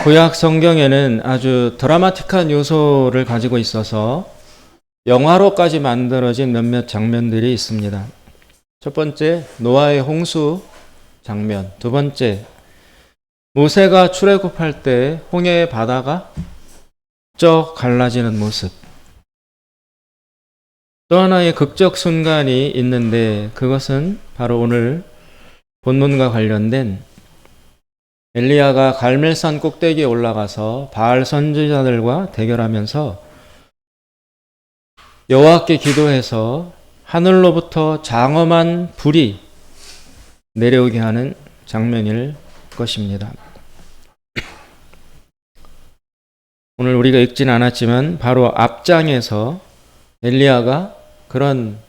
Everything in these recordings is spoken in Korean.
구약 성경에는 아주 드라마틱한 요소를 가지고 있어서 영화로까지 만들어진 몇몇 장면들이 있습니다. 첫 번째, 노아의 홍수 장면. 두 번째, 모세가 출애굽할 때 홍해의 바다가 쩍 갈라지는 모습. 또 하나의 극적 순간이 있는데 그것은 바로 오늘 본문과 관련된 엘리야가 갈멜산 꼭대기에 올라가서 바알 선지자들과 대결하면서 여호와께 기도해서 하늘로부터 장엄한 불이 내려오게 하는 장면일 것입니다. 오늘 우리가 읽진 않았지만 바로 앞장에서 엘리야가 그런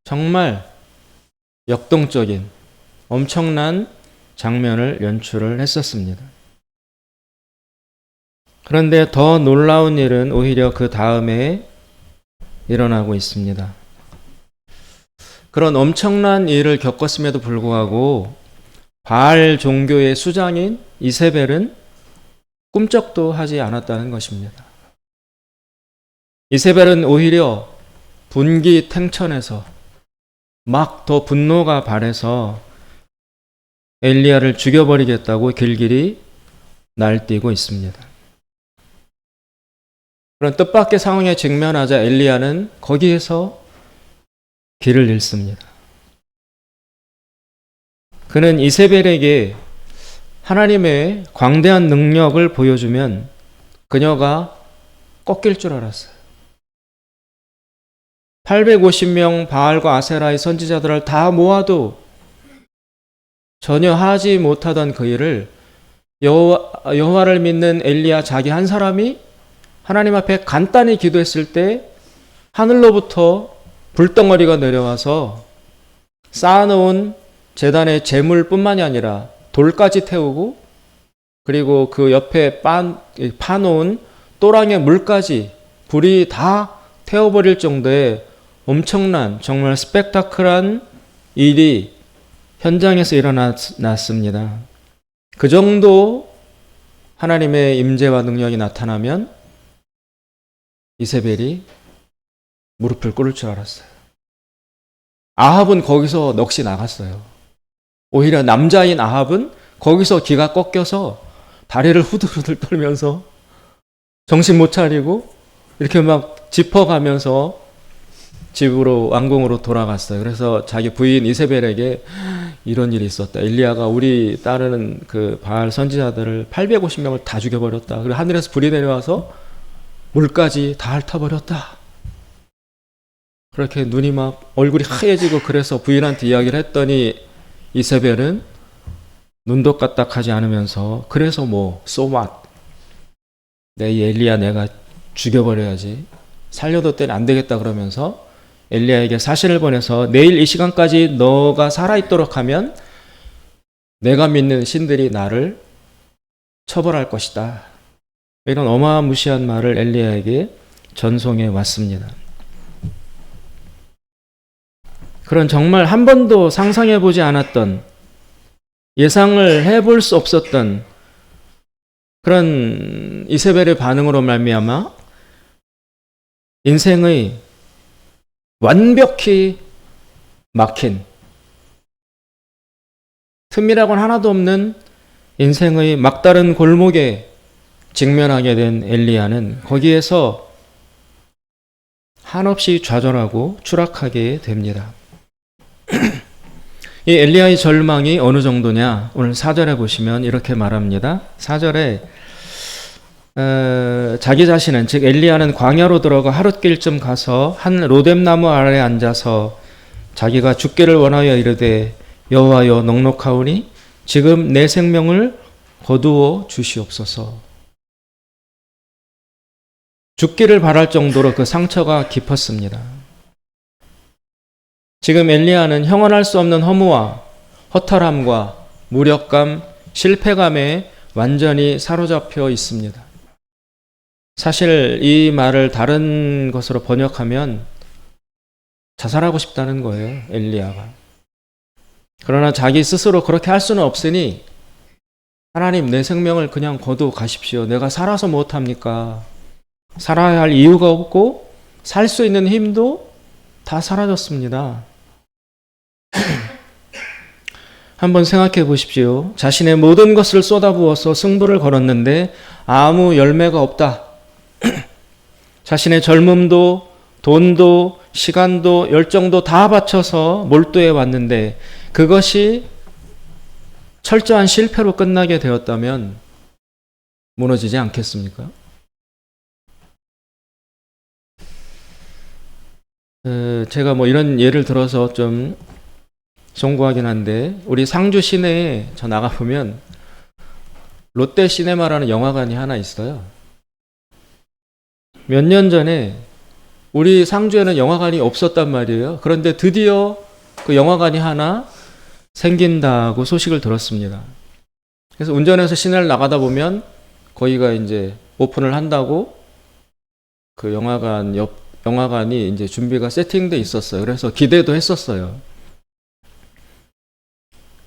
정말 역동적인 엄청난 장면을 연출을 했었습니다. 그런데 더 놀라운 일은 오히려 그 다음에 일어나고 있습니다. 그런 엄청난 일을 겪었음에도 불구하고 바알 종교의 수장인 이세벨은 꿈쩍도 하지 않았다는 것입니다. 이세벨은 오히려 분기탱천에서 막 더 분노가 발해서 엘리야를 죽여버리겠다고 길길이 날뛰고 있습니다. 그런 뜻밖의 상황에 직면하자 엘리야는 거기에서 길을 잃습니다. 그는 이세벨에게 하나님의 광대한 능력을 보여주면 그녀가 꺾일 줄 알았어요. 850명 바알과 아세라의 선지자들을 다 모아도 전혀 하지 못하던 그 일을 여호와를 믿는 엘리야 자기 한 사람이 하나님 앞에 간단히 기도했을 때 하늘로부터 불덩어리가 내려와서 쌓아놓은 제단의 제물뿐만이 아니라 돌까지 태우고 그리고 그 옆에 파놓은 또랑의 물까지 불이 다 태워버릴 정도의 엄청난 정말 스펙타클한 일이 현장에서 일어났습니다. 그 정도 하나님의 임재와 능력이 나타나면 이세벨이 무릎을 꿇을 줄 알았어요. 아합은 거기서 넋이 나갔어요. 오히려 남자인 아합은 거기서 기가 꺾여서 다리를 후들후들 떨면서 정신 못 차리고 이렇게 막 짚어가면서 집으로 왕궁으로 돌아갔어요. 그래서 자기 부인 이세벨에게 이런 일이 있었다. 엘리야가 우리 따르는 그 바알 선지자들을 850명을 다 죽여버렸다. 그리고 하늘에서 불이 내려와서 물까지 다 핥아버렸다. 그렇게 눈이 막 얼굴이 하얘지고 그래서 부인한테 이야기를 했더니 이세벨은 눈도 까딱하지 않으면서 그래서 뭐 so what? 내 엘리야 내가 죽여버려야지. 살려뒀더니 안 되겠다 그러면서 엘리야에게 사신을 보내서 내일 이 시간까지 너가 살아있도록 하면 내가 믿는 신들이 나를 처벌할 것이다. 이런 어마무시한 말을 엘리야에게 전송해 왔습니다. 그런 정말 한 번도 상상해 보지 않았던 예상을 해볼 수 없었던 그런 이세벨의 반응으로 말미암아 인생의 완벽히 막힌 틈이라고는 하나도 없는 인생의 막다른 골목에 직면하게 된 엘리야는 거기에서 한없이 좌절하고 추락하게 됩니다. 이 엘리야의 절망이 어느 정도냐? 오늘 4절에 보시면 이렇게 말합니다. 4절에 자기 자신은 즉 엘리야는 광야로 들어가 하룻길쯤 가서 한 로뎀나무 아래에 앉아서 자기가 죽기를 원하여 이르되 여호와여 넉넉하오니 지금 내 생명을 거두어 주시옵소서. 죽기를 바랄 정도로 그 상처가 깊었습니다. 지금 엘리야는 형언할 수 없는 허무와 허탈함과 무력감, 실패감에 완전히 사로잡혀 있습니다. 사실 이 말을 다른 것으로 번역하면 자살하고 싶다는 거예요, 엘리야가. 그러나 자기 스스로 그렇게 할 수는 없으니 하나님, 내 생명을 그냥 거둬 가십시오. 내가 살아서 못합니까? 살아야 할 이유가 없고 살 수 있는 힘도 다 사라졌습니다. 한번 생각해 보십시오. 자신의 모든 것을 쏟아부어서 승부를 걸었는데 아무 열매가 없다. 자신의 젊음도, 돈도, 시간도, 열정도 다 바쳐서 몰두해 왔는데 그것이 철저한 실패로 끝나게 되었다면 무너지지 않겠습니까? 제가 뭐 이런 예를 들어서 좀 송구하긴 한데, 우리 상주 시내에 저 나가보면 롯데 시네마라는 영화관이 하나 있어요. 몇 년 전에 우리 상주에는 영화관이 없었단 말이에요. 그런데 드디어 그 영화관이 하나 생긴다고 소식을 들었습니다. 그래서 운전해서 시내를 나가다 보면 거기가 이제 오픈을 한다고 그 영화관이 이제 준비가 세팅돼 있었어요. 그래서 기대도 했었어요.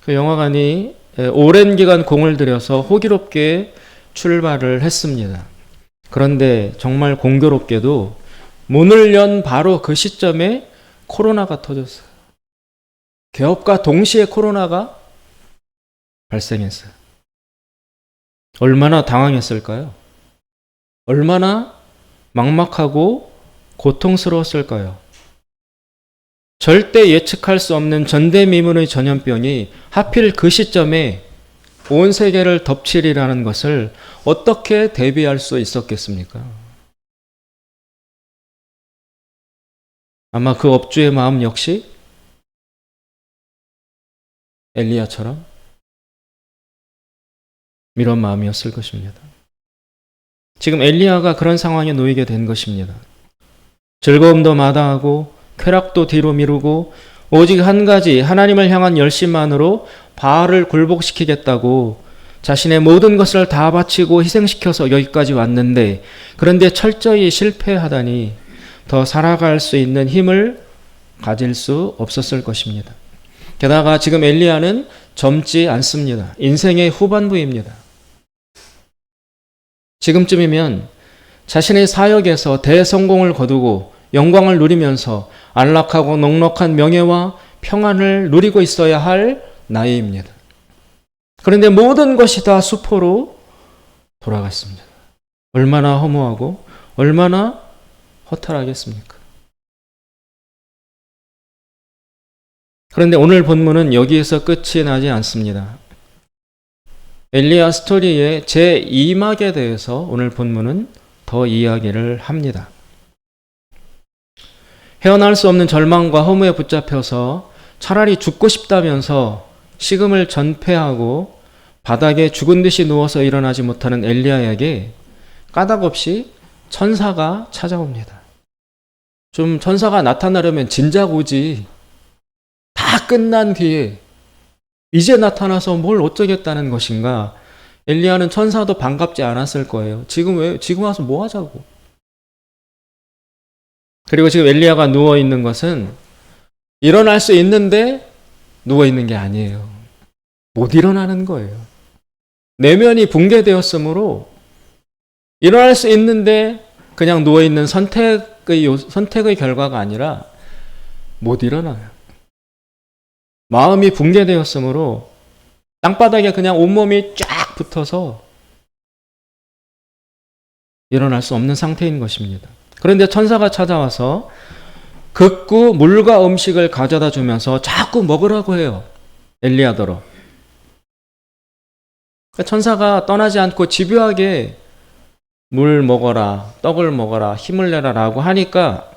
그 영화관이 오랜 기간 공을 들여서 호기롭게 출발을 했습니다. 그런데 정말 공교롭게도 문을 연 바로 그 시점에 코로나가 터졌어요. 개업과 동시에 코로나가 발생했어요. 얼마나 당황했을까요? 얼마나 막막하고 고통스러웠을까요? 절대 예측할 수 없는 전대미문의 전염병이 하필 그 시점에 온 세계를 덮치리라는 것을 어떻게 대비할 수 있었겠습니까? 아마 그 업주의 마음 역시 엘리야처럼 이런 마음이었을 것입니다. 지금 엘리야가 그런 상황에 놓이게 된 것입니다. 즐거움도 마다하고 쾌락도 뒤로 미루고 오직 한 가지 하나님을 향한 열심만으로 바알을 굴복시키겠다고 자신의 모든 것을 다 바치고 희생시켜서 여기까지 왔는데, 그런데 철저히 실패하다니 더 살아갈 수 있는 힘을 가질 수 없었을 것입니다. 게다가 지금 엘리야는 젊지 않습니다. 인생의 후반부입니다. 지금쯤이면 자신의 사역에서 대성공을 거두고 영광을 누리면서 안락하고 넉넉한 명예와 평안을 누리고 있어야 할 나이입니다. 그런데 모든 것이 다 수포로 돌아갔습니다. 얼마나 허무하고 얼마나 허탈하겠습니까? 그런데 오늘 본문은 여기에서 끝이 나지 않습니다. 엘리야 스토리의 제2막에 대해서 오늘 본문은 더 이야기를 합니다. 헤어날 수 없는 절망과 허무에 붙잡혀서 차라리 죽고 싶다면서 식음을 전폐하고 바닥에 죽은 듯이 누워서 일어나지 못하는 엘리야에게 까닭없이 천사가 찾아옵니다. 좀 천사가 나타나려면 진작 오지. 다 끝난 뒤에 이제 나타나서 뭘 어쩌겠다는 것인가? 엘리야는 천사도 반갑지 않았을 거예요. 지금 와서 뭐 하자고. 그리고 지금 엘리야가 누워 있는 것은 일어날 수 있는데 누워 있는 게 아니에요. 못 일어나는 거예요. 내면이 붕괴되었으므로 일어날 수 있는데 그냥 누워 있는 선택의 결과가 아니라 못 일어나요. 마음이 붕괴되었으므로 땅바닥에 그냥 온몸이 쫙 붙어서 일어날 수 없는 상태인 것입니다. 그런데 천사가 찾아와서 극구 물과 음식을 가져다 주면서 자꾸 먹으라고 해요. 엘리야더러. 천사가 떠나지 않고 집요하게 물 먹어라, 떡을 먹어라, 힘을 내라 라고 하니까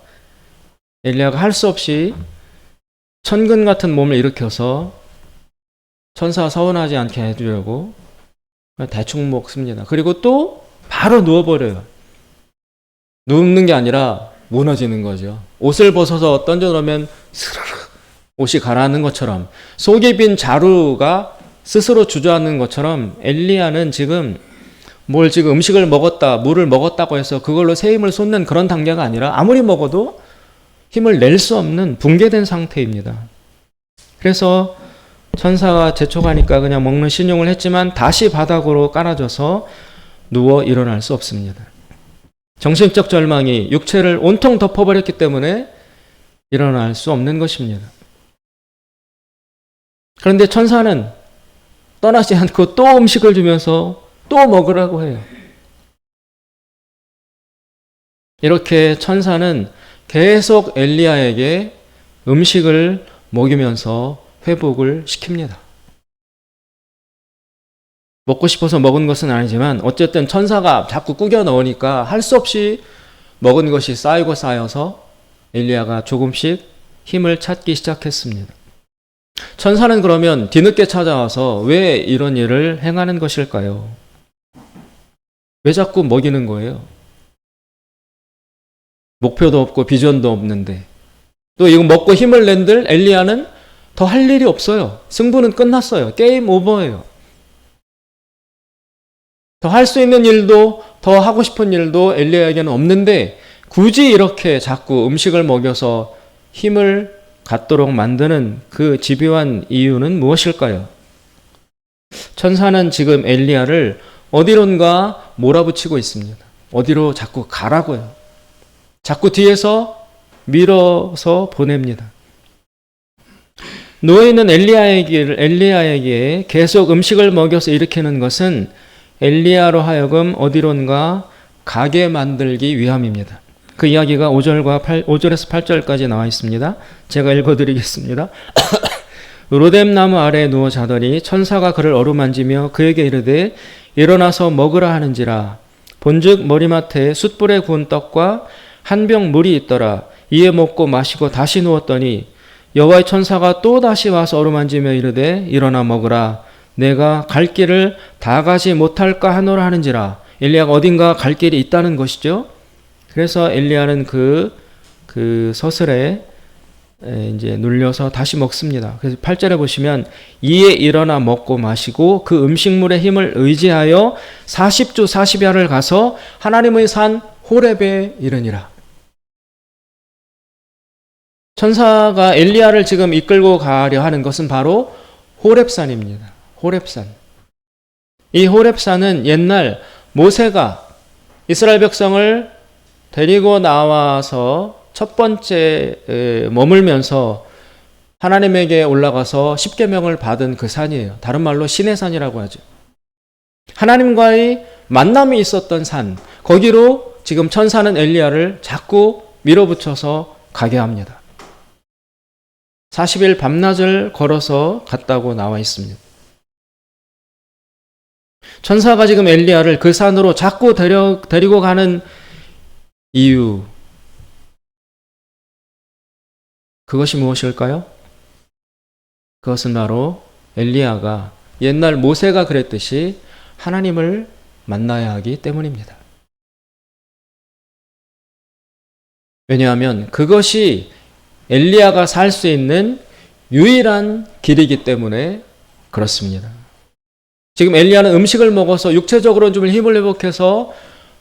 엘리야가 할 수 없이 천근 같은 몸을 일으켜서 천사 서운하지 않게 해주려고 대충 먹습니다. 그리고 또 바로 누워버려요. 눕는 게 아니라 무너지는 거죠. 옷을 벗어서 던져놓으면 스르르 옷이 가라앉는 것처럼, 속이 빈 자루가 스스로 주저앉는 것처럼 엘리야는 지금 음식을 먹었다, 물을 먹었다고 해서 그걸로 새 힘을 솟는 그런 단계가 아니라 아무리 먹어도 힘을 낼 수 없는 붕괴된 상태입니다. 그래서 천사가 재촉하니까 그냥 먹는 신용을 했지만 다시 바닥으로 깔아져서 누워 일어날 수 없습니다. 정신적 절망이 육체를 온통 덮어버렸기 때문에 일어날 수 없는 것입니다. 그런데 천사는 떠나지 않고 또 음식을 주면서 또 먹으라고 해요. 이렇게 천사는 계속 엘리야에게 음식을 먹이면서 회복을 시킵니다. 먹고 싶어서 먹은 것은 아니지만 어쨌든 천사가 자꾸 꾸겨 넣으니까 할 수 없이 먹은 것이 쌓이고 쌓여서 엘리야가 조금씩 힘을 찾기 시작했습니다. 천사는 그러면 뒤늦게 찾아와서 왜 이런 일을 행하는 것일까요? 왜 자꾸 먹이는 거예요? 목표도 없고 비전도 없는데 또 이거 먹고 힘을 낸들 엘리야는 더 할 일이 없어요. 승부는 끝났어요. 게임 오버예요. 더 할 수 있는 일도 더 하고 싶은 일도 엘리야에게는 없는데 굳이 이렇게 자꾸 음식을 먹여서 힘을 갖도록 만드는 그 집요한 이유는 무엇일까요? 천사는 지금 엘리야를 어디론가 몰아붙이고 있습니다. 어디로 자꾸 가라고요. 자꾸 뒤에서 밀어서 보냅니다. 노예는 엘리야에게 계속 음식을 먹여서 일으키는 것은 엘리야로 하여금 어디론가 가게 만들기 위함입니다. 그 이야기가 5절에서 8절까지 나와 있습니다. 제가 읽어드리겠습니다. 로뎀나무 아래에 누워 자더니 천사가 그를 어루만지며 그에게 이르되 일어나서 먹으라 하는지라. 본즉 머리맡에 숯불에 구운 떡과 한 병 물이 있더라. 이에 먹고 마시고 다시 누웠더니 여호와의 천사가 또 다시 와서 어루만지며 이르되 일어나 먹으라. 내가 갈 길을 다 가지 못할까 하노라 하는지라. 엘리야가 어딘가 갈 길이 있다는 것이죠. 그래서 엘리야는 그 서슬에 이제 눌려서 다시 먹습니다. 그래서 8절에 보시면 이에 일어나 먹고 마시고 그 음식물의 힘을 의지하여 40주 40야를 가서 하나님의 산 호렙에 이르니라. 천사가 엘리야를 지금 이끌고 가려 하는 것은 바로 호렙산입니다. 호렙산. 이 호렙산은 옛날 모세가 이스라엘 백성을 데리고 나와서 첫 번째 머물면서 하나님에게 올라가서 십계명을 받은 그 산이에요. 다른 말로 신의 산이라고 하죠. 하나님과의 만남이 있었던 산. 거기로 지금 천사는 엘리야를 자꾸 밀어붙여서 가게 합니다. 40일 밤낮을 걸어서 갔다고 나와 있습니다. 천사가 지금 엘리야를 그 산으로 자꾸 데리고 가는 이유, 그것이 무엇일까요? 그것은 바로 엘리야가 옛날 모세가 그랬듯이 하나님을 만나야 하기 때문입니다. 왜냐하면 그것이 엘리야가 살 수 있는 유일한 길이기 때문에 그렇습니다. 지금 엘리야는 음식을 먹어서 육체적으로 좀 힘을 회복해서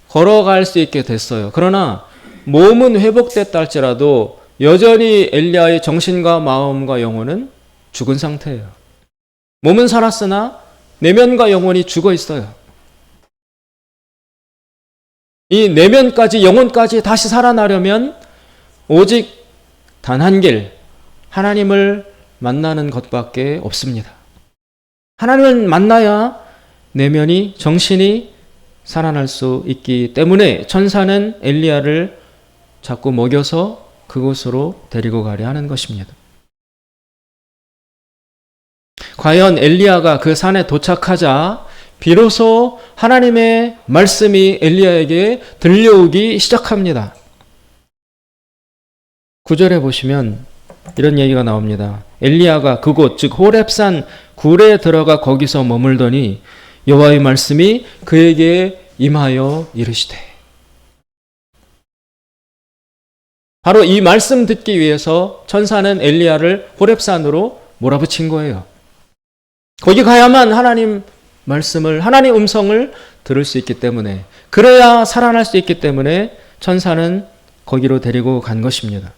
걸어갈 수 있게 됐어요. 그러나 몸은 회복됐다 할지라도 여전히 엘리야의 정신과 마음과 영혼은 죽은 상태예요. 몸은 살았으나 내면과 영혼이 죽어 있어요. 이 내면까지 영혼까지 다시 살아나려면 오직 단 한 길, 하나님을 만나는 것밖에 없습니다. 하나님을 만나야 내면이 정신이 살아날 수 있기 때문에 천사는 엘리야를 자꾸 먹여서 그곳으로 데리고 가려 하는 것입니다. 과연 엘리야가 그 산에 도착하자 비로소 하나님의 말씀이 엘리야에게 들려오기 시작합니다. 9절에 보시면 이런 얘기가 나옵니다. 엘리야가 그곳 즉 호렙산 굴에 들어가 거기서 머물더니 여호와의 말씀이 그에게 임하여 이르시되. 바로 이 말씀 듣기 위해서 천사는 엘리야를 호렙산으로 몰아붙인 거예요. 거기 가야만 하나님 말씀을, 하나님 음성을 들을 수 있기 때문에, 그래야 살아날 수 있기 때문에 천사는 거기로 데리고 간 것입니다.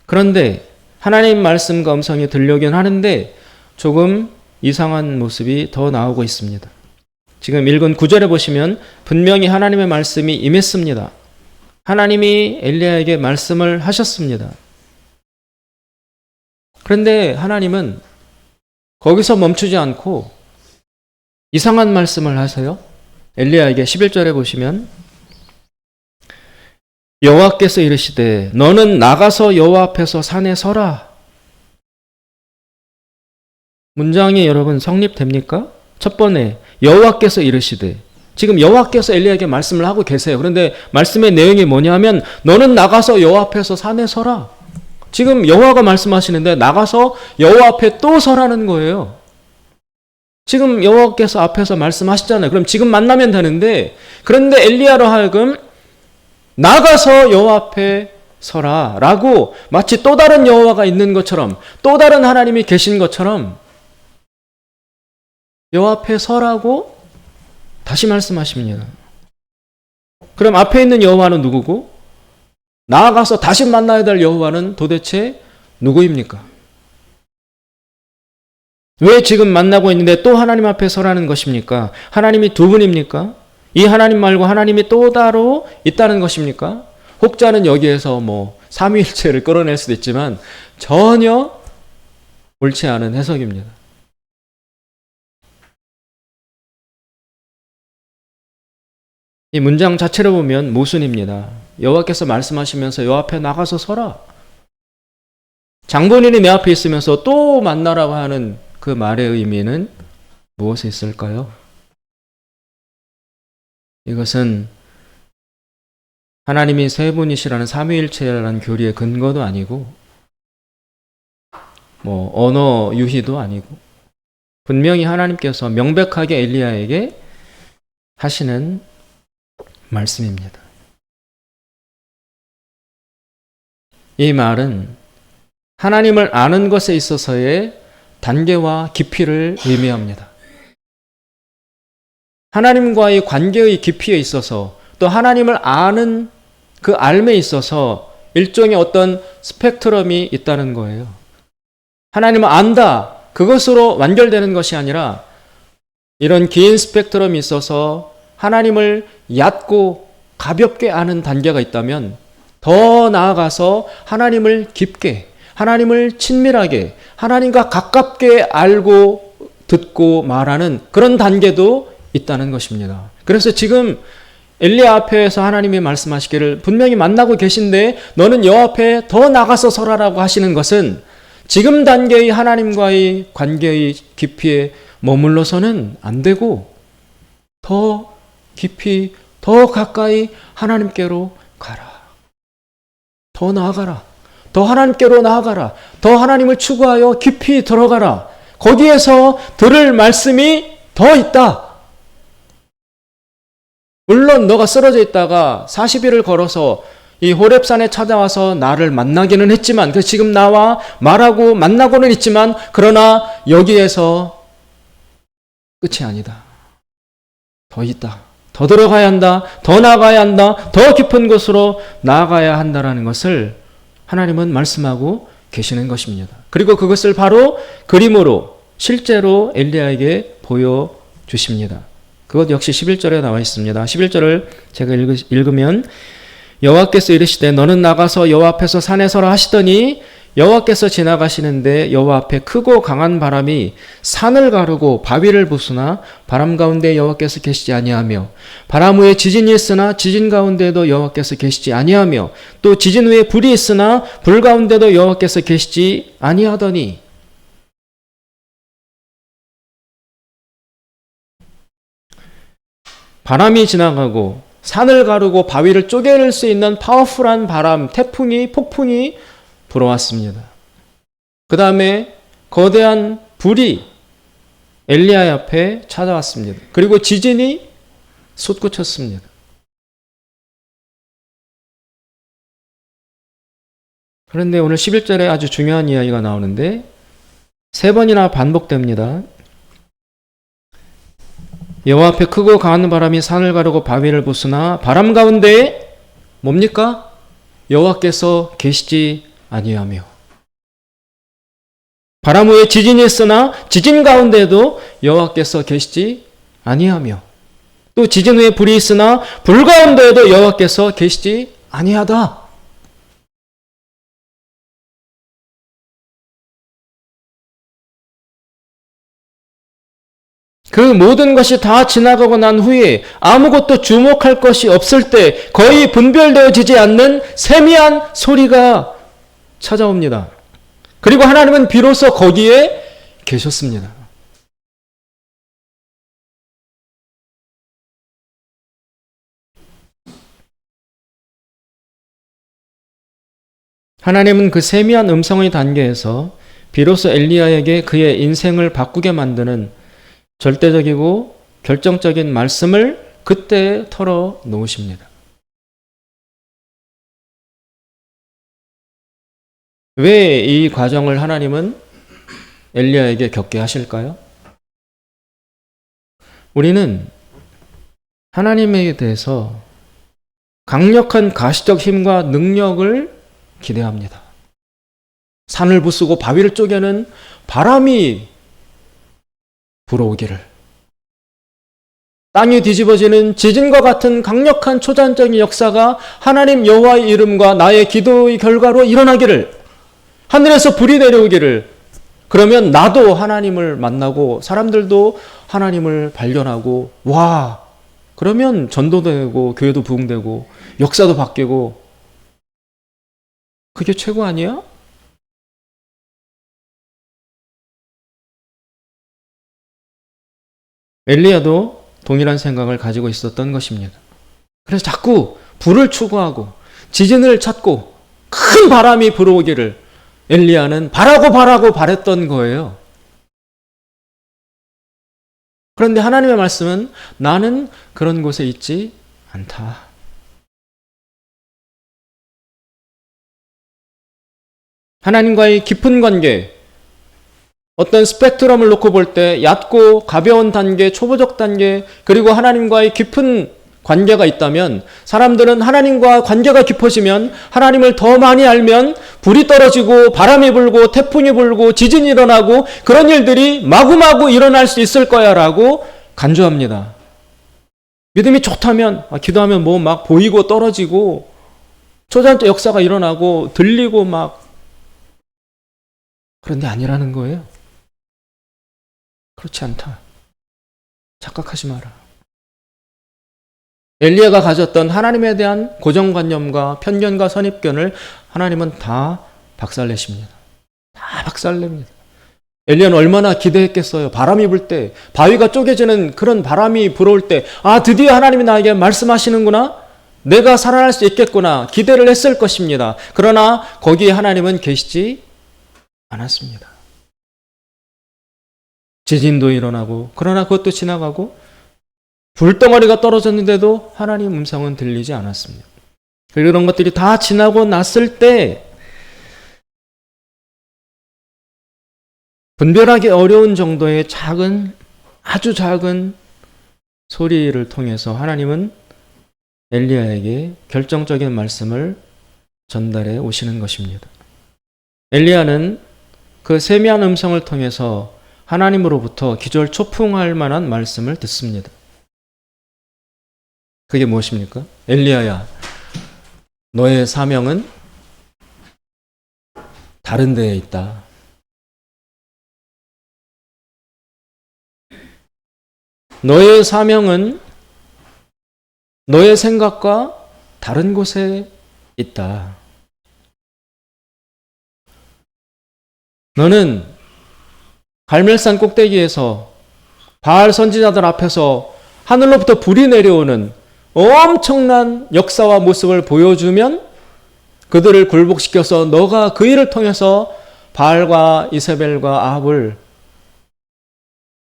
그런데 하나님 말씀과 음성이 들려오긴 하는데 조금 이상한 모습이 더 나오고 있습니다. 지금 읽은 9절에 보시면 분명히 하나님의 말씀이 임했습니다. 하나님이 엘리야에게 말씀을 하셨습니다. 그런데 하나님은 거기서 멈추지 않고 이상한 말씀을 하세요. 엘리야에게 11절에 보시면 여호와께서 이르시되 너는 나가서 여호와 앞에서 산에 서라. 문장이 여러분 성립됩니까? 첫 번에 여호와께서 이르시되, 지금 여호와께서 엘리야에게 말씀을 하고 계세요. 그런데 말씀의 내용이 뭐냐면 너는 나가서 여호와 앞에서 산에 서라. 지금 여호와가 말씀하시는데 나가서 여호와 앞에 또 서라는 거예요. 지금 여호와께서 앞에서 말씀하시잖아요. 그럼 지금 만나면 되는데, 그런데 엘리야로 하여금 나가서 여호와 앞에 서라 라고 마치 또 다른 여호와가 있는 것처럼, 또 다른 하나님이 계신 것처럼 여호와 앞에 서라고 다시 말씀하십니다. 그럼 앞에 있는 여호와는 누구고 나아가서 다시 만나야 될 여호와는 도대체 누구입니까? 왜 지금 만나고 있는데 또 하나님 앞에 서라는 것입니까? 하나님이 두 분입니까? 이 하나님 말고 하나님이 또 따로 있다는 것입니까? 혹자는 여기에서 삼위일체를 끌어낼 수도 있지만 전혀 옳지 않은 해석입니다. 이 문장 자체를 보면 모순입니다. 여호와께서 말씀하시면서 여호와 앞에 나가서 서라. 장본인이 내 앞에 있으면서 또 만나라고 하는 그 말의 의미는 무엇에 있을까요? 이것은 하나님이 세 분이시라는 삼위일체라는 교리의 근거도 아니고 언어 유희도 아니고 분명히 하나님께서 명백하게 엘리야에게 하시는 말씀입니다. 이 말은 하나님을 아는 것에 있어서의 단계와 깊이를 의미합니다. 하나님과의 관계의 깊이에 있어서 또 하나님을 아는 그 알에 있어서 일종의 어떤 스펙트럼이 있다는 거예요. 하나님을 안다, 그것으로 완결되는 것이 아니라 이런 긴 스펙트럼이 있어서 하나님을 얕고 가볍게 아는 단계가 있다면 더 나아가서 하나님을 깊게, 하나님을 친밀하게, 하나님과 가깝게 알고 듣고 말하는 그런 단계도 있다는 것입니다. 그래서 지금 엘리야 앞에서 하나님이 말씀하시기를 분명히 만나고 계신데 너는 여호와 앞에 더 나가서 서라라고 하시는 것은 지금 단계의 하나님과의 관계의 깊이에 머물러서는 안 되고 더 깊이, 더 가까이 하나님께로 가라. 더 나아가라. 더 하나님께로 나아가라. 더 하나님을 추구하여 깊이 들어가라. 거기에서 들을 말씀이 더 있다. 물론 너가 쓰러져 있다가 40일을 걸어서 이 호렙산에 찾아와서 나를 만나기는 했지만, 그 지금 나와 말하고 만나고는 있지만, 그러나 여기에서 끝이 아니다. 더 있다. 더 들어가야 한다. 더 나아가야 한다. 더 깊은 곳으로 나아가야 한다라는 것을 하나님은 말씀하고 계시는 것입니다. 그리고 그것을 바로 그림으로 실제로 엘리야에게 보여주십니다. 그것 역시 11절에 나와 있습니다. 11절을 제가 읽으면 여호와께서 이르시되 너는 나가서 여호와 앞에서 산에 서라 하시더니 여호와께서 지나가시는데 여호와 앞에 크고 강한 바람이 산을 가르고 바위를 부수나 바람 가운데 여호와께서 계시지 아니하며 바람 후에 지진이 있으나 지진 가운데도 여호와께서 계시지 아니하며 또 지진 후에 불이 있으나 불 가운데도 여호와께서 계시지 아니하더니. 바람이 지나가고 산을 가르고 바위를 쪼개낼 수 있는 파워풀한 바람, 태풍이, 폭풍이 불어왔습니다. 그 다음에 거대한 불이 엘리야 앞에 찾아왔습니다. 그리고 지진이 솟구쳤습니다. 그런데 오늘 11절에 아주 중요한 이야기가 나오는데 세 번이나 반복됩니다. 여호와 앞에 크고 강한 바람이 산을 가르고 바위를 부수나 바람 가운데에 뭡니까? 여호와께서 계시지 아니하며. 바람 후에 지진이 있으나 지진 가운데도 여호와께서 계시지 아니하며, 또 지진 후에 불이 있으나 불 가운데에도 여호와께서 계시지 아니하다. 그 모든 것이 다 지나가고 난 후에 아무것도 주목할 것이 없을 때 거의 분별되어지지 않는 세미한 소리가 찾아옵니다. 그리고 하나님은 비로소 거기에 계셨습니다. 하나님은 그 세미한 음성의 단계에서 비로소 엘리야에게 그의 인생을 바꾸게 만드는 절대적이고 결정적인 말씀을 그때 털어 놓으십니다. 왜 이 과정을 하나님은 엘리야에게 겪게 하실까요? 우리는 하나님에 대해서 강력한 가시적 힘과 능력을 기대합니다. 산을 부수고 바위를 쪼개는 바람이 불어오기를, 땅이 뒤집어지는 지진과 같은 강력한 초자연적인 역사가 하나님 여호와의 이름과 나의 기도의 결과로 일어나기를, 하늘에서 불이 내려오기를, 그러면 나도 하나님을 만나고 사람들도 하나님을 발견하고, 와, 그러면 전도도 되고 교회도 부흥되고 역사도 바뀌고, 그게 최고 아니야? 엘리야도 동일한 생각을 가지고 있었던 것입니다. 그래서 자꾸 불을 추구하고 지진을 찾고 큰 바람이 불어오기를 엘리야는 바라고 바랬던 거예요. 그런데 하나님의 말씀은 나는 그런 곳에 있지 않다. 하나님과의 깊은 관계, 어떤 스펙트럼을 놓고 볼 때 얕고 가벼운 단계, 초보적 단계, 그리고 하나님과의 깊은 관계가 있다면, 사람들은 하나님과 관계가 깊어지면, 하나님을 더 많이 알면 불이 떨어지고 바람이 불고 태풍이 불고 지진이 일어나고 그런 일들이 마구마구 일어날 수 있을 거야 라고 간주합니다. 믿음이 좋다면, 기도하면 뭐 막 보이고 떨어지고 초자연적 역사가 일어나고 들리고 막, 그런데 아니라는 거예요. 그렇지 않다. 착각하지 마라. 엘리야가 가졌던 하나님에 대한 고정관념과 편견과 선입견을 하나님은 다 박살내십니다. 다 박살냅니다. 엘리야는 얼마나 기대했겠어요. 바람이 불 때, 바위가 쪼개지는 그런 바람이 불어올 때, 아, 드디어 하나님이 나에게 말씀하시는구나, 내가 살아날 수 있겠구나 기대를 했을 것입니다. 그러나 거기에 하나님은 계시지 않았습니다. 지진도 일어나고, 그러나 그것도 지나가고, 불덩어리가 떨어졌는데도 하나님 음성은 들리지 않았습니다. 그런 것들이 다 지나고 났을 때 분별하기 어려운 정도의 작은, 아주 작은 소리를 통해서 하나님은 엘리야에게 결정적인 말씀을 전달해 오시는 것입니다. 엘리야는 그 세미한 음성을 통해서 하나님으로부터 기절초풍할 만한 말씀을 듣습니다. 그게 무엇입니까? 엘리야야, 너의 사명은 다른 데에 있다. 너의 사명은 너의 생각과 다른 곳에 있다. 너는 갈멜산 꼭대기에서 바알 선지자들 앞에서 하늘로부터 불이 내려오는 엄청난 역사와 모습을 보여주면 그들을 굴복시켜서 너가 그 일을 통해서 바알과 이세벨과 아합을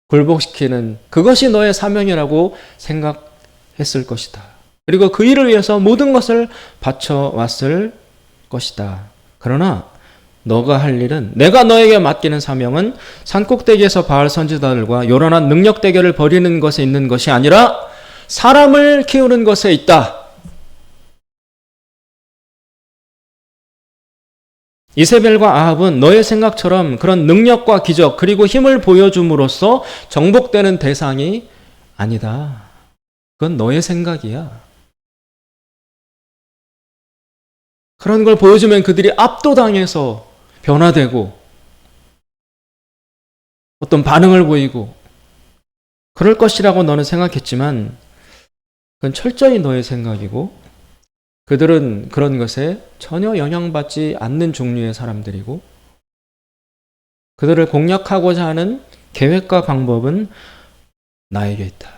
굴복시키는 그것이 너의 사명이라고 생각했을 것이다. 그리고 그 일을 위해서 모든 것을 바쳐왔을 것이다. 그러나 너가 할 일은, 내가 너에게 맡기는 사명은 산꼭대기에서 바알 선지자들과 요란한 능력 대결을 벌이는 것에 있는 것이 아니라 사람을 키우는 것에 있다. 이세벨과 아합은 너의 생각처럼 그런 능력과 기적 그리고 힘을 보여줌으로써 정복되는 대상이 아니다. 그건 너의 생각이야. 그런 걸 보여주면 그들이 압도당해서 변화되고 어떤 반응을 보이고 그럴 것이라고 너는 생각했지만 그건 철저히 너의 생각이고 그들은 그런 것에 전혀 영향받지 않는 종류의 사람들이고 그들을 공략하고자 하는 계획과 방법은 나에게 있다.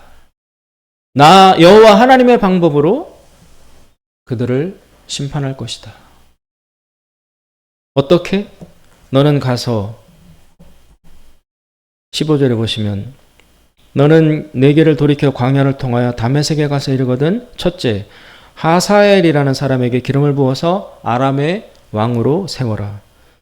나 여호와 하나님의 방법으로 그들을 심판할 것이다. 어떻게? 너는 가서 15절에 보시면 너는 네 길을 돌이켜 광야를 통하여 다메섹에 가서 이르거든 첫째 하사엘이라는 사람에게 기름을 부어서 아람의 왕으로 세워라.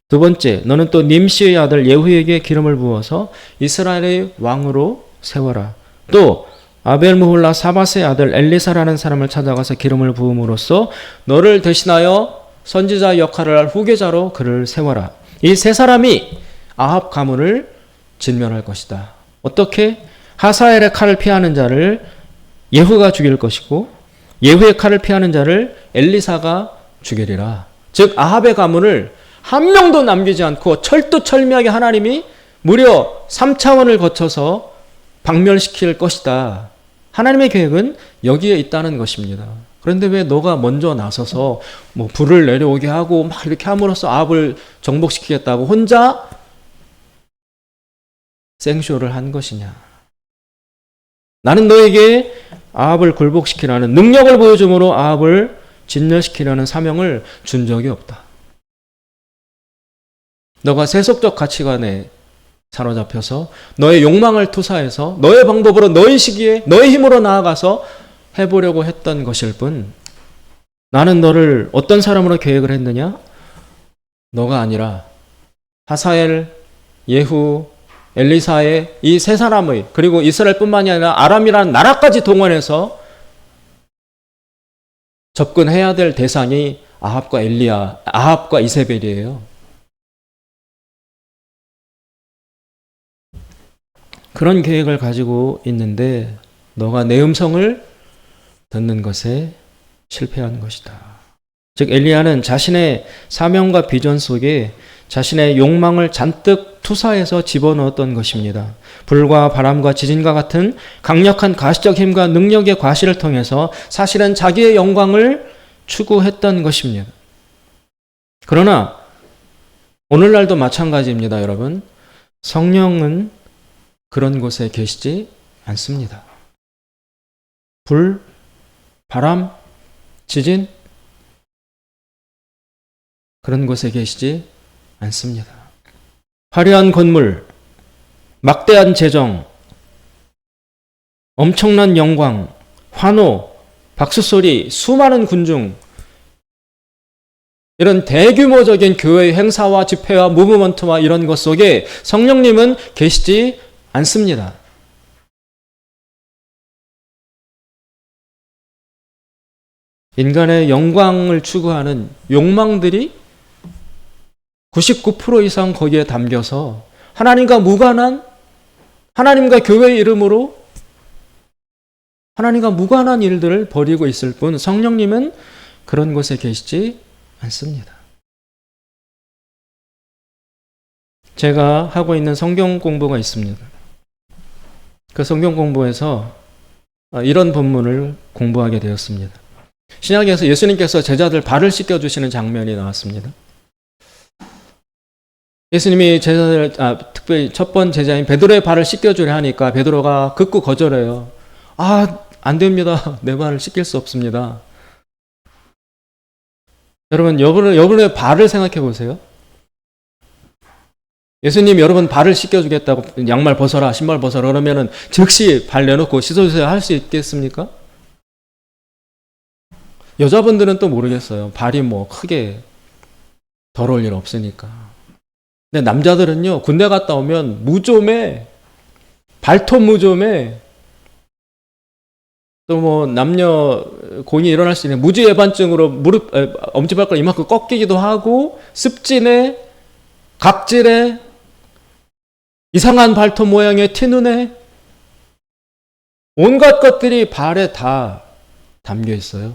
두 번째 너는 또 님시의 아들 예후에게 기름을 부어서 이스라엘의 왕으로 세워라. 또 아벨무홀라 사밧의 아들 엘리사라는 사람을 찾아가서 기름을 부음으로써 너를 대신하여 선지자 역할을 할 후계자로 그를 세워라. 이 세 사람이 아합 가문을 진멸할 것이다. 어떻게? 하사엘의 칼을 피하는 자를 예후가 죽일 것이고 예후의 칼을 피하는 자를 엘리사가 죽이리라. 즉 아합의 가문을 한 명도 남기지 않고 철두철미하게 하나님이 무려 3차원을 거쳐서 박멸시킬 것이다. 하나님의 계획은 여기에 있다는 것입니다. 그런데 왜 너가 먼저 나서서 뭐 불을 내려오게 하고 막 이렇게 함으로써 아합을 정복시키겠다고 혼자 생쇼를 한 것이냐? 나는 너에게 아합을 굴복시키라는 능력을 보여줌으로 아합을 진멸시키려는 사명을 준 적이 없다. 너가 세속적 가치관에 사로잡혀서 너의 욕망을 투사해서 너의 방법으로 너의 시기에 너의 힘으로 나아가서 해보려고 했던 것일 뿐 나는 너를 어떤 사람으로 계획을 했느냐? 너가 아니라 하사엘, 예후, 엘리사의 이 세 사람의 그리고 이스라엘뿐만이 아니라 아람이라는 나라까지 동원해서 접근해야 될 대상이 아합과 이세벨이에요. 그런 계획을 가지고 있는데 너가 내 음성을 듣는 것에 실패한 것이다. 즉 엘리야는 자신의 사명과 비전 속에 자신의 욕망을 잔뜩 투사해서 집어넣었던 것입니다. 불과 바람과 지진과 같은 강력한 가시적 힘과 능력의 과시를 통해서 사실은 자기의 영광을 추구했던 것입니다. 그러나 오늘날도 마찬가지입니다, 여러분. 성령은 그런 곳에 계시지 않습니다. 불, 바람, 지진 그런 곳에 계시지 않습니다. 화려한 건물, 막대한 재정, 엄청난 영광, 환호, 박수소리, 수많은 군중 이런 대규모적인 교회의 행사와 집회와 무브먼트와 이런 것 속에 성령님은 계시지 않습니다. 인간의 영광을 추구하는 욕망들이 99% 이상 거기에 담겨서 하나님과 무관한 하나님과 교회의 이름으로 하나님과 무관한 일들을 벌이고 있을 뿐 성령님은 그런 곳에 계시지 않습니다. 제가 하고 있는 성경 공부가 있습니다. 그 성경 공부에서 이런 본문을 공부하게 되었습니다. 신약에서 예수님께서 제자들 발을 씻겨주시는 장면이 나왔습니다. 예수님이 제자들, 특별히 첫 번 제자인 베드로의 발을 씻겨주려 하니까 베드로가 극구 거절해요. 안 됩니다. 내 발을 씻길 수 없습니다. 여러분, 여러분의 발을 생각해 보세요. 예수님 여러분 발을 씻겨주겠다고 양말 벗어라, 신발 벗어라 그러면은 즉시 발 내놓고 씻어주세요 할 수 있겠습니까? 여자분들은 또 모르겠어요. 발이 뭐 크게 더러울 일 없으니까. 근데 남자들은요, 군대 갔다 오면 무좀에, 발톱 무좀에, 또 뭐 남녀 공이 일어날 수 있는 무지외반증으로 엄지발가락 이만큼 꺾이기도 하고, 습진에, 각질에, 이상한 발톱 모양의 티눈에, 온갖 것들이 발에 다 담겨 있어요.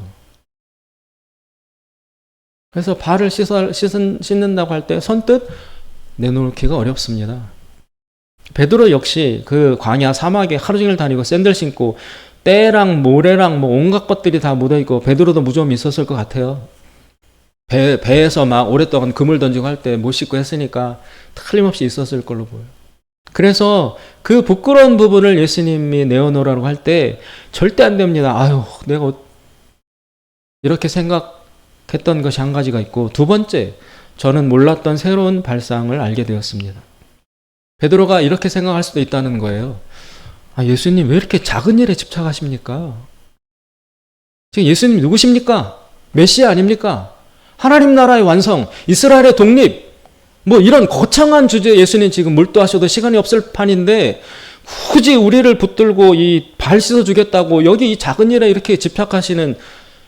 그래서 발을 씻는다고 할 때 선뜻 내놓기가 어렵습니다. 베드로 역시 그 광야 사막에 하루 종일 다니고 샌들 신고 때랑 모래랑 뭐 온갖 것들이 다 묻어있고, 베드로도 무좀이 있었을 것 같아요. 배에서 막 오랫동안 그물 던지고 할 때 못 씻고 했으니까 틀림없이 있었을 걸로 보여요. 그래서 그 부끄러운 부분을 예수님이 내어놓으라고 할 때 절대 안 됩니다. 아유, 내가 이렇게 생각했던 것이 한 가지가 있고, 두 번째, 저는 몰랐던 새로운 발상을 알게 되었습니다. 베드로가 이렇게 생각할 수도 있다는 거예요. 아, 예수님 왜 이렇게 작은 일에 집착하십니까? 지금 예수님 누구십니까? 메시아 아닙니까? 하나님 나라의 완성, 이스라엘의 독립, 뭐 이런 거창한 주제에 예수님 지금 몰두하셔도 시간이 없을 판인데 굳이 우리를 붙들고 이 발 씻어주겠다고 여기 이 작은 일에 이렇게 집착하시는,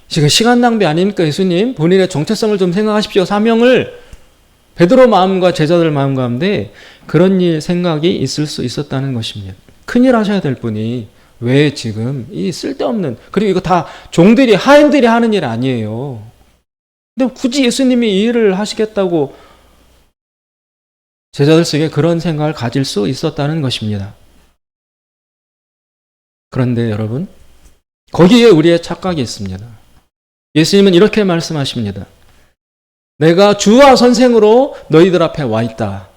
지금 시간 낭비 아닙니까? 예수님 본인의 정체성을 좀 생각하십시오. 사명을. 베드로 마음과 제자들 마음 가운데 그런 일 생각이 있을 수 있었다는 것입니다. 큰일 하셔야 될 분이 왜 지금 이 쓸데없는, 그리고 이거 다 종들이, 하인들이 하는 일 아니에요. 근데 굳이 예수님이 이 일을 하시겠다고 제자들 속에 그런 생각을 가질 수 있었다는 것입니다. 그런데 여러분, 거기에 우리의 착각이 있습니다. 예수님은 이렇게 말씀하십니다. 내가 주와 선생으로 너희들 앞에 와 있다.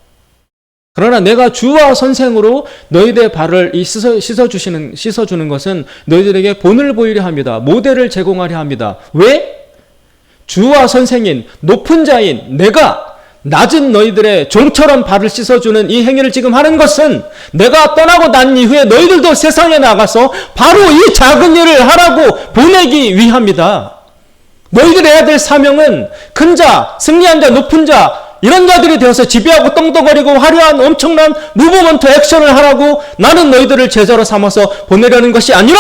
그러나 내가 주와 선생으로 너희들의 발을 씻어주는 것은 너희들에게 본을 보이려 합니다. 모델을 제공하려 합니다. 왜? 주와 선생인, 높은 자인 내가 낮은 너희들의 종처럼 발을 씻어주는 이 행위를 지금 하는 것은 내가 떠나고 난 이후에 너희들도 세상에 나가서 바로 이 작은 일을 하라고 보내기 위함이다. 너희들이 해야 될 사명은 큰 자, 승리한 자, 높은 자, 이런 자들이 되어서 지배하고 떵떵거리고 화려한 엄청난 무브먼트 액션을 하라고 나는 너희들을 제자로 삼아서 보내려는 것이 아니라,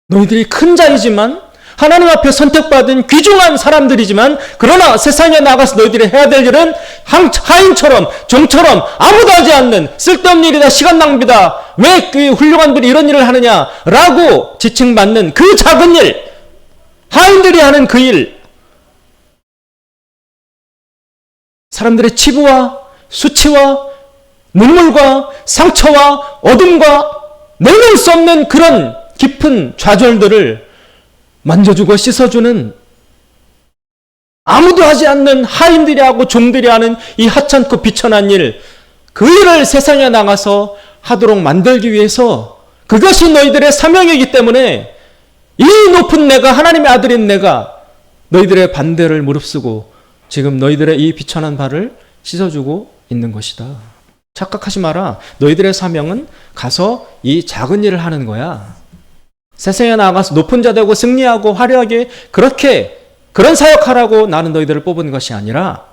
너희들이 큰 자이지만 하나님 앞에 선택받은 귀중한 사람들이지만, 그러나 세상에 나가서 너희들이 해야 될 일은 하인처럼, 종처럼 아무도 하지 않는 쓸데없는 일이다, 시간 낭비다, 왜 그 훌륭한들이 이런 일을 하느냐라고 지칭받는 그 작은 일, 하인들이 하는 그 일, 사람들의 치부와 수치와 눈물과 상처와 어둠과 내놓을 수 없는 그런 깊은 좌절들을 만져주고 씻어주는, 아무도 하지 않는 하인들이 하고 종들이 하는 이 하찮고 비천한 일, 그 일을 세상에 나가서 하도록 만들기 위해서, 그것이 너희들의 사명이기 때문에 이 높은 내가, 하나님의 아들인 내가 너희들의 반대를 무릅쓰고 지금 너희들의 이 비천한 발을 씻어주고 있는 것이다. 착각하지 마라. 너희들의 사명은 가서 이 작은 일을 하는 거야. 세상에 나가서 높은 자 되고 승리하고 화려하게 그런 사역하라고 나는 너희들을 뽑은 것이 아니라,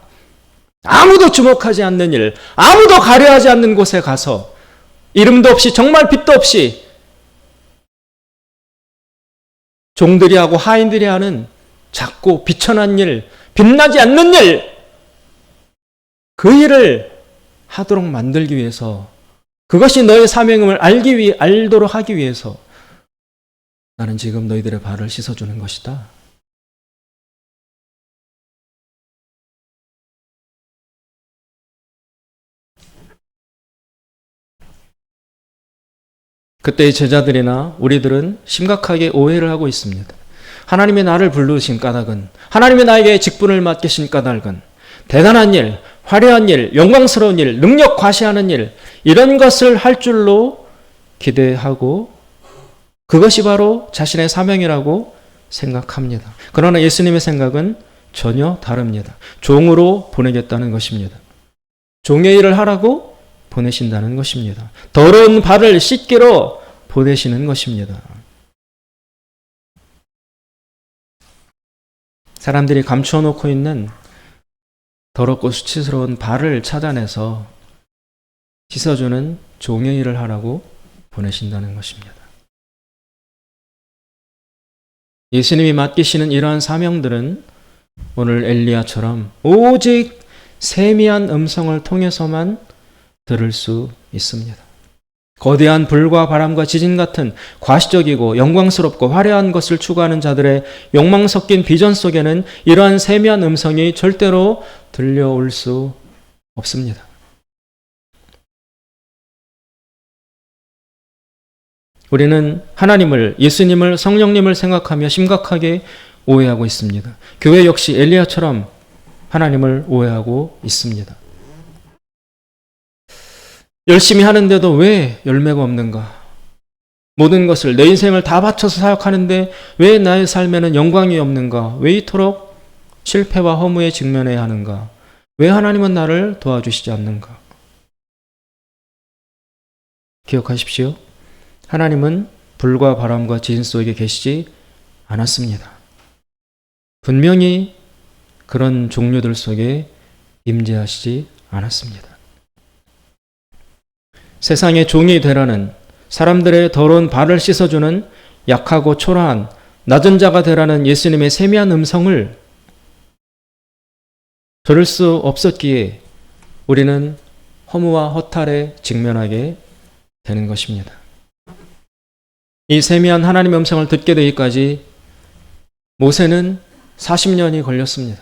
아무도 주목하지 않는 일, 아무도 가려하지 않는 곳에 가서 이름도 없이 정말 빛도 없이 종들이 하고 하인들이 하는 작고 비천한 일, 빛나지 않는 일, 그 일을 하도록 만들기 위해서, 그것이 너의 사명임을 알도록 하기 위해서 나는 지금 너희들의 발을 씻어주는 것이다. 그때의 제자들이나 우리들은 심각하게 오해를 하고 있습니다. 하나님이 나를 부르신 까닭은, 하나님이 나에게 직분을 맡기신 까닭은 대단한 일, 화려한 일, 영광스러운 일, 능력 과시하는 일, 이런 것을 할 줄로 기대하고 그것이 바로 자신의 사명이라고 생각합니다. 그러나 예수님의 생각은 전혀 다릅니다. 종으로 보내겠다는 것입니다. 종의 일을 하라고 보내신다는 것입니다. 더러운 발을 씻기로 보내시는 것입니다. 사람들이 감추어 놓고 있는 더럽고 수치스러운 발을 찾아내서 씻어주는 종의 일을 하라고 보내신다는 것입니다. 예수님이 맡기시는 이러한 사명들은 오늘 엘리야처럼 오직 세미한 음성을 통해서만 들을 수 있습니다. 거대한 불과 바람과 지진 같은 과시적이고 영광스럽고 화려한 것을 추구하는 자들의 욕망 섞인 비전 속에는 이러한 세미한 음성이 절대로 들려올 수 없습니다. 우리는 하나님을, 예수님을, 성령님을 생각하며 심각하게 오해하고 있습니다. 교회 역시 엘리야처럼 하나님을 오해하고 있습니다. 열심히 하는데도 왜 열매가 없는가? 모든 것을, 내 인생을 다 바쳐서 사역하는데 왜 나의 삶에는 영광이 없는가? 왜 이토록 실패와 허무에 직면해야 하는가? 왜 하나님은 나를 도와주시지 않는가? 기억하십시오. 하나님은 불과 바람과 지진 속에 계시지 않았습니다. 분명히 그런 종류들 속에 임재하시지 않았습니다. 세상의 종이 되라는, 사람들의 더러운 발을 씻어주는 약하고 초라한 낮은 자가 되라는 예수님의 세미한 음성을 들을 수 없었기에 우리는 허무와 허탈에 직면하게 되는 것입니다. 이 세미한 하나님의 음성을 듣게 되기까지 모세는 40년이 걸렸습니다.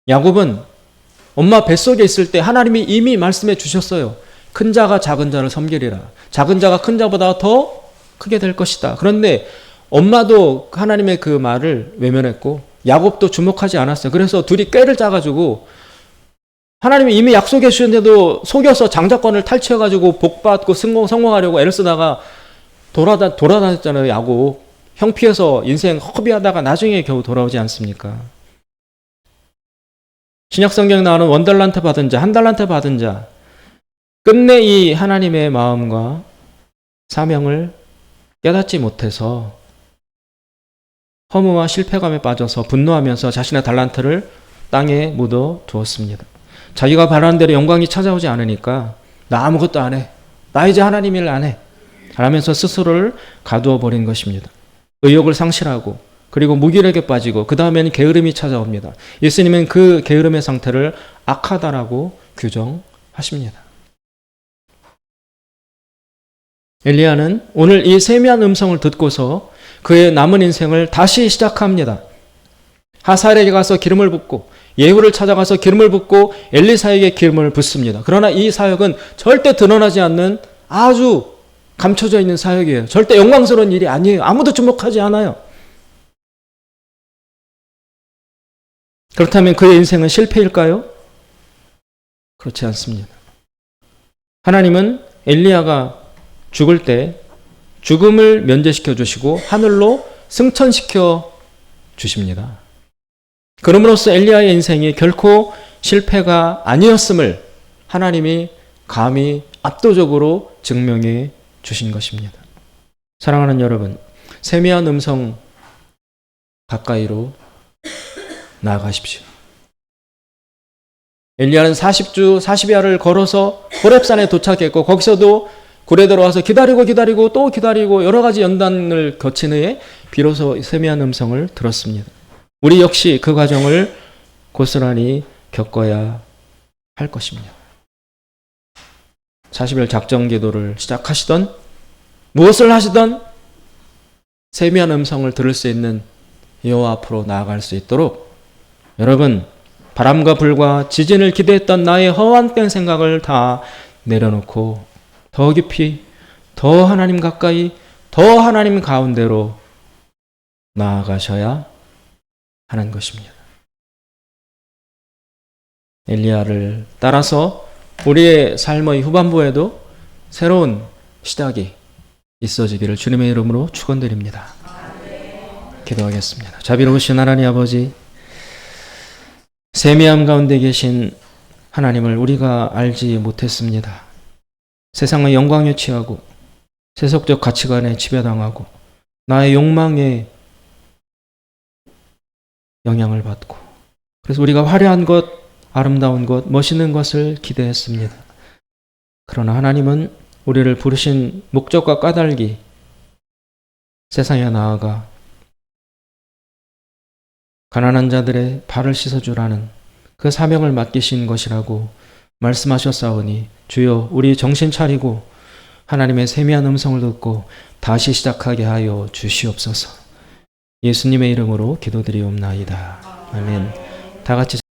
야곱은 엄마 뱃속에 있을 때 하나님이 이미 말씀해 주셨어요. 큰 자가 작은 자를 섬기리라. 작은 자가 큰 자보다 더 크게 될 것이다. 그런데 엄마도 하나님의 그 말을 외면했고 야곱도 주목하지 않았어요. 그래서 둘이 꾀를 짜가지고 하나님이 이미 약속해 주셨는데도 속여서 장자권을 탈취해가지고 복받고 성공하려고 애를 쓰다가 돌아다녔잖아요. 야곱. 형 피해서 인생 허비하다가 나중에 겨우 돌아오지 않습니까? 신약 성경에 나오는 원달란트 받은 자, 한 달란트 받은 자, 끝내 이 하나님의 마음과 사명을 깨닫지 못해서 허무와 실패감에 빠져서 분노하면서 자신의 달란트를 땅에 묻어 두었습니다. 자기가 바라는 대로 영광이 찾아오지 않으니까 나 아무것도 안 해. 나 이제 하나님 일 안 해. 라면서 스스로를 가두어 버린 것입니다. 의욕을 상실하고 그리고 무기력에 빠지고 그 다음에는 게으름이 찾아옵니다. 예수님은 그 게으름의 상태를 악하다라고 규정하십니다. 엘리야는 오늘 이 세미한 음성을 듣고서 그의 남은 인생을 다시 시작합니다. 하사엘에게 가서 기름을 붓고 예후를 찾아가서 기름을 붓고 엘리사에게 기름을 붓습니다. 그러나 이 사역은 절대 드러나지 않는 아주 감춰져 있는 사역이에요. 절대 영광스러운 일이 아니에요. 아무도 주목하지 않아요. 그렇다면 그의 인생은 실패일까요? 그렇지 않습니다. 하나님은 엘리야가 죽을 때 죽음을 면제시켜 주시고 하늘로 승천시켜 주십니다. 그럼으로써 엘리야의 인생이 결코 실패가 아니었음을 하나님이 감히 압도적으로 증명해 주신 것입니다. 사랑하는 여러분, 세미한 음성 가까이로 나아가십시오. 엘리야는 40주 40야를 걸어서 호렙산에 도착했고 거기서도 굴에 들어와서 기다리고 또 기다리고 여러 가지 연단을 거친 후에 비로소 세미한 음성을 들었습니다. 우리 역시 그 과정을 고스란히 겪어야 할 것입니다. 40일 작정 기도를 시작하시던 무엇을 하시던 세미한 음성을 들을 수 있는 여호와 앞으로 나아갈 수 있도록 여러분, 바람과 불과 지진을 기대했던 나의 허황된 생각을 다 내려놓고 더 깊이, 더 하나님 가까이, 더 하나님 가운데로 나아가셔야 하는 것입니다. 엘리야를 따라서 우리의 삶의 후반부에도 새로운 시작이 있어지기를 주님의 이름으로 축원드립니다. 기도하겠습니다. 자비로우신 하나님 아버지, 세미함 가운데 계신 하나님을 우리가 알지 못했습니다. 세상의 영광에 취하고 세속적 가치관에 지배당하고 나의 욕망에 영향을 받고 그래서 우리가 화려한 것, 아름다운 것, 멋있는 것을 기대했습니다. 그러나 하나님은 우리를 부르신 목적과 까닭이 세상에 나아가 가난한 자들의 발을 씻어주라는 그 사명을 맡기신 것이라고 말씀하셨사오니 주여 우리 정신 차리고 하나님의 세미한 음성을 듣고 다시 시작하게 하여 주시옵소서. 예수님의 이름으로 기도드리옵나이다. 아멘. 다 같이